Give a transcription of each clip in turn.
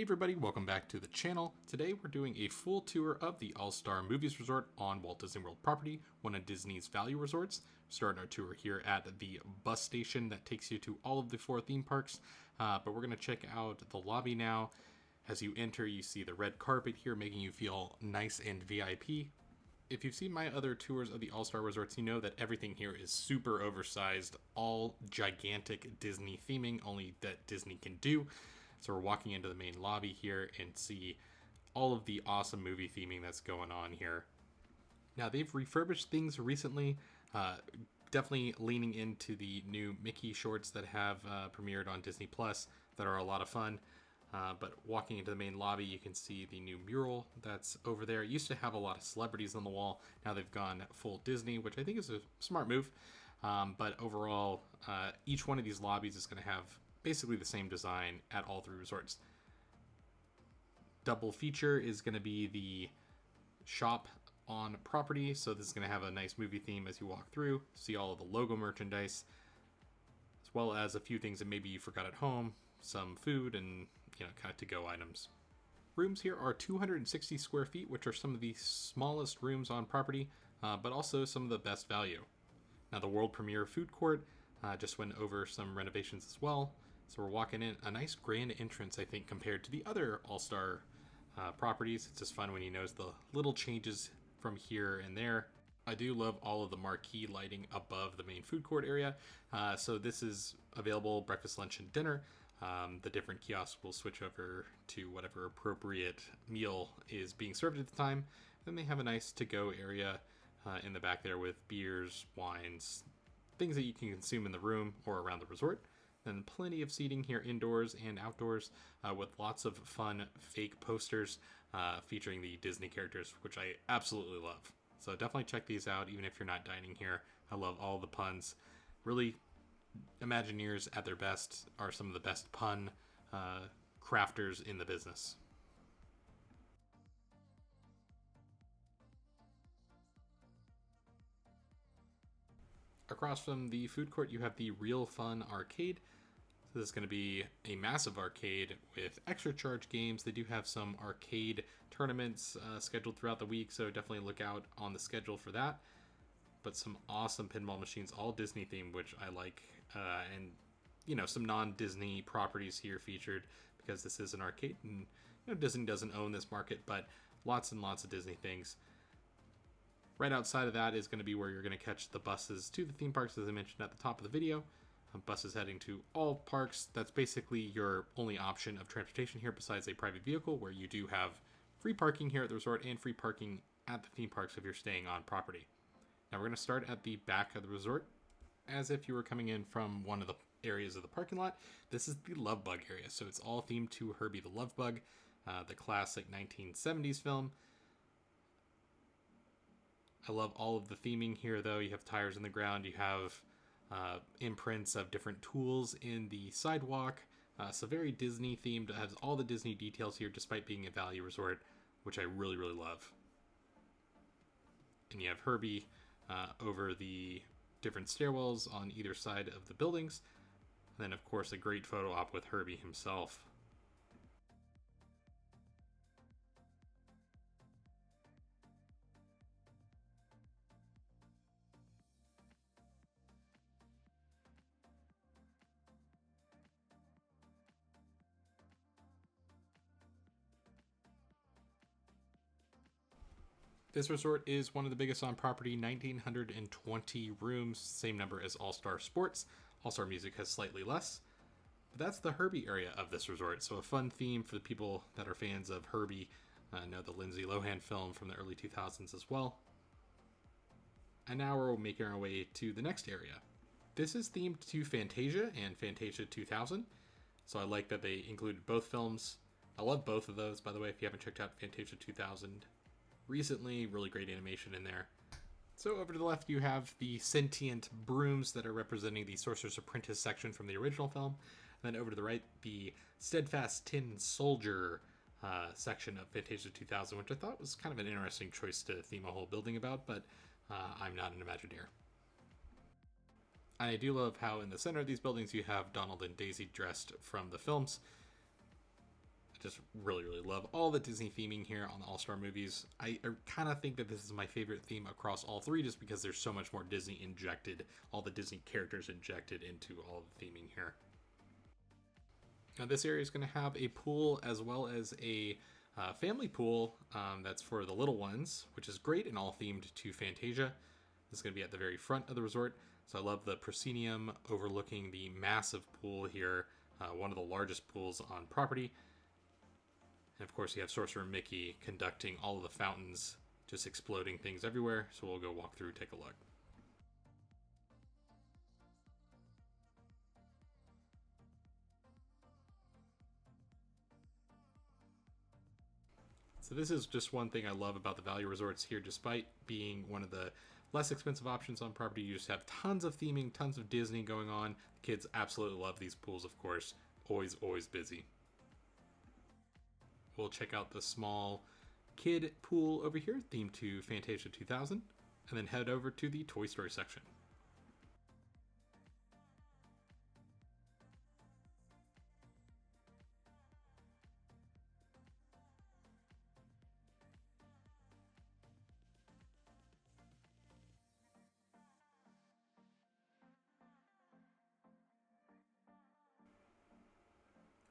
Hey everybody, welcome back to the channel. Today we're doing a full tour of the All-Star Movies Resort on Walt Disney World property, one of Disney's value resorts. Starting our tour here at the bus station that takes you to all of the 4 theme parks, but we're going to check out the lobby now. As you enter, you see the red carpet here making you feel nice and VIP. If you've seen my other tours of the All-Star Resorts, you know that everything here is super oversized, all gigantic Disney theming, only that Disney can do. So we're walking into the main lobby here and see all of the awesome movie theming that's going on here. Now, they've refurbished things recently, definitely leaning into the new Mickey shorts that have premiered on Disney Plus that are a lot of fun. But walking into the main lobby, you can see the new mural that's over there. It used to have a lot of celebrities on the wall. Now they've gone full Disney, which I think is a smart move. But overall, each one of these lobbies is going to have basically the same design at all 3 resorts. Double feature is going to be the shop on property. So this is going to have a nice movie theme as you walk through. See all of the logo merchandise, as well as a few things that maybe you forgot at home. Some food and, kind of to-go items. Rooms here are 260 square feet, which are some of the smallest rooms on property, but also some of the best value. Now, the world premiere food court just went over some renovations as well. So we're walking in, a nice grand entrance, I think, compared to the other All-Star properties. It's just fun when you notice the little changes from here and there. I do love all of the marquee lighting above the main food court area. So this is available breakfast, lunch, and dinner. The different kiosks will switch over to whatever appropriate meal is being served at the time. Then they have a nice to-go area in the back there with beers, wines, things that you can consume in the room or around the resort. Then plenty of seating here indoors and outdoors with lots of fun fake posters featuring the Disney characters, which I absolutely love. So definitely check these out, even if you're not dining here. I love all the puns. Really, Imagineers at their best are some of the best pun crafters in the business. Across from the food court, you have the Real Fun Arcade. So this is going to be a massive arcade with extra charge games. They do have some arcade tournaments scheduled throughout the week, so definitely look out on the schedule for that. But some awesome pinball machines, all Disney themed, which I like. And, some non-Disney properties here featured because this is an arcade. And, Disney doesn't own this market, but lots and lots of Disney things. Right outside of that is going to be where you're going to catch the buses to the theme parks, as I mentioned at the top of the video. Buses heading to all parks. That's basically your only option of transportation here besides a private vehicle, where you do have free parking here at the resort and free parking at the theme parks if you're staying on property. Now we're going to start at the back of the resort, as if you were coming in from one of the areas of the parking lot. This is the Love Bug area, so it's all themed to Herbie the Love Bug, the classic 1970s film. I love all of the theming here, though. You have tires in the ground. You have imprints of different tools in the sidewalk. So very Disney themed. It has all the Disney details here, despite being a value resort, which I really, really love. And you have Herbie over the different stairwells on either side of the buildings. And then, of course, a great photo op with Herbie himself. This resort is one of the biggest on property, 1,920 rooms, same number as All-Star Sports. All-Star Music has slightly less. But that's the Herbie area of this resort, so a fun theme for the people that are fans of Herbie. I know the Lindsay Lohan film from the early 2000s as well. And now we're making our way to the next area. This is themed to Fantasia and Fantasia 2000, so I like that they included both films. I love both of those, by the way, if you haven't checked out Fantasia 2000 recently. Really great animation in there. So over to the left, you have the sentient brooms that are representing the Sorcerer's Apprentice section from the original film. And then over to the right, the Steadfast Tin Soldier section of Fantasia 2000, which I thought was kind of an interesting choice to theme a whole building about, but I'm not an Imagineer. I do love how in the center of these buildings you have Donald and Daisy dressed from the films. just really, really love all the Disney theming here on the All-Star movies. I kind of think that this is my favorite theme across all three just because there's so much more Disney injected, all the Disney characters injected into all the theming here. Now this area is going to have a pool as well as a family pool that's for the little ones, which is great and all themed to Fantasia. This is going to be at the very front of the resort. So I love the proscenium overlooking the massive pool here, one of the largest pools on property. And of course you have Sorcerer Mickey conducting all of the fountains, just exploding things everywhere. So we'll go walk through, take a look. So this is just one thing I love about the value resorts here. Despite being one of the less expensive options on property, you just have tons of theming, tons of Disney going on. The kids absolutely love these pools, of course. Always, always busy. We'll check out the small kid pool over here, themed to Fantasia 2000, and then head over to the Toy Story section.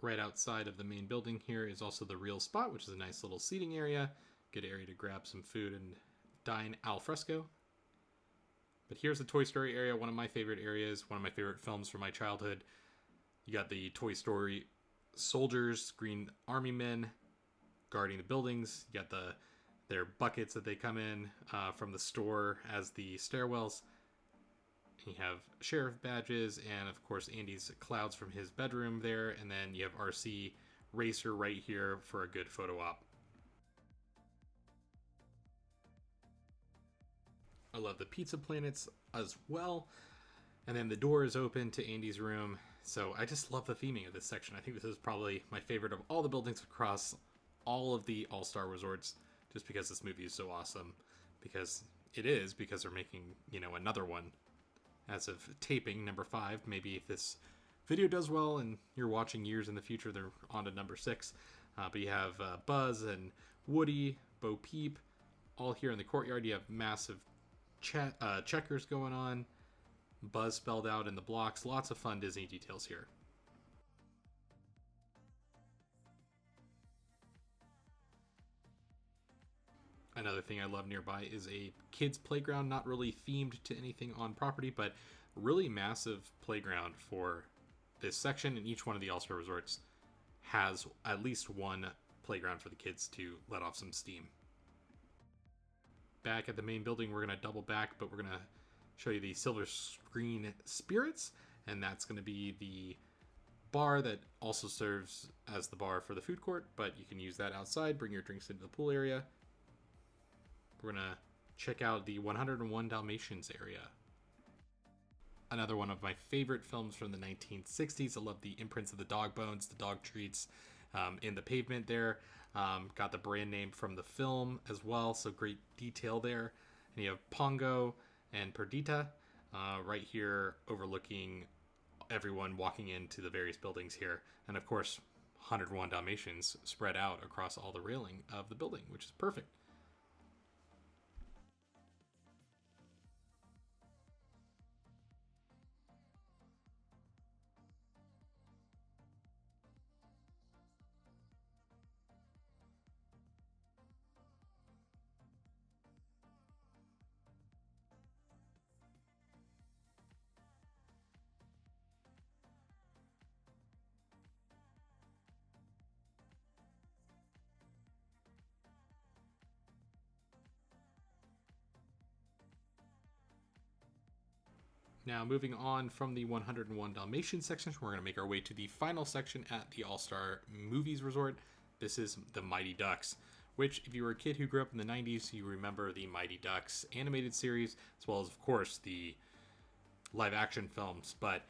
Right outside of the main building here is also the Real Spot, which is a nice little seating area. Good area to grab some food and dine al fresco. But here's the Toy Story area, one of my favorite areas, one of my favorite films from my childhood. You got the Toy Story soldiers, green army men guarding the buildings. You got their buckets that they come in from the store as the stairwells. You have sheriff badges and of course Andy's clouds from his bedroom there, and then you have RC Racer right here for a good photo op. I love the pizza planets as well. And then the door is open to Andy's room. So I just love the theming of this section. I think this is probably my favorite of all the buildings across all of the All-Star resorts, just because this movie is so awesome. Because they're making, another one. As of taping, number 5. Maybe if this video does well and you're watching years in the future, they're on to number 6. But you have Buzz and Woody, Bo Peep, all here in the courtyard. You have massive checkers going on. Buzz spelled out in the blocks. Lots of fun Disney details here. Another thing I love nearby is a kids playground, not really themed to anything on property, but really massive playground for this section, and each one of the All-Star resorts has at least one playground for the kids to let off some steam. Back at the main building, we're going to double back, but we're going to show you the Silver Screen Spirits, and that's going to be the bar that also serves as the bar for the food court, but you can use that outside, bring your drinks into the pool area. We're going to check out the 101 Dalmatians area. Another one of my favorite films from the 1960s. I love the imprints of the dog bones, the dog treats in the pavement there. Got the brand name from the film as well, so great detail there. And you have Pongo and Perdita right here overlooking everyone walking into the various buildings here. And of course, 101 Dalmatians spread out across all the railing of the building, which is perfect. Now, moving on from the 101 Dalmatians section, we're going to make our way to the final section at the All-Star Movies Resort. This is the Mighty Ducks, which, if you were a kid who grew up in the 90s, you remember the Mighty Ducks animated series, as well as, of course, the live-action films. But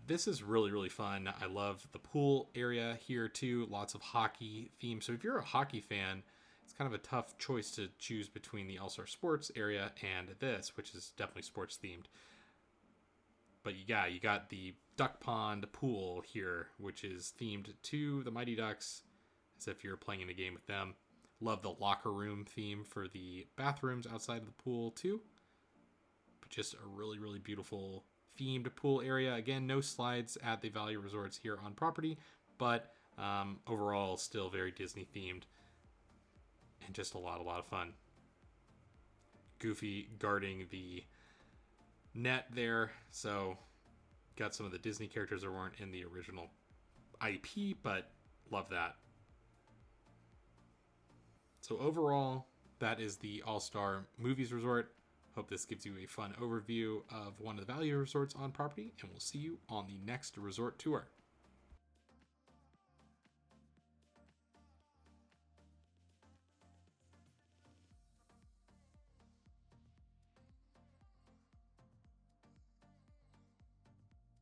this is really, really fun. I love the pool area here, too. Lots of hockey themes. So if you're a hockey fan, it's kind of a tough choice to choose between the All-Star Sports area and this, which is definitely sports-themed. But you got the duck pond pool here, which is themed to the Mighty Ducks. It as if you're playing in a game with them. Love the locker room theme for the bathrooms outside of the pool too. But just a really, really beautiful themed pool area. Again, no slides at the value resorts here on property, but overall still very Disney themed and just a lot of fun. Goofy guarding the net there, so got some of the Disney characters that weren't in the original IP, but love that. So overall, that is the All-Star Movies Resort. Hope this gives you a fun overview of one of the value resorts on property, and we'll see you on the next resort tour.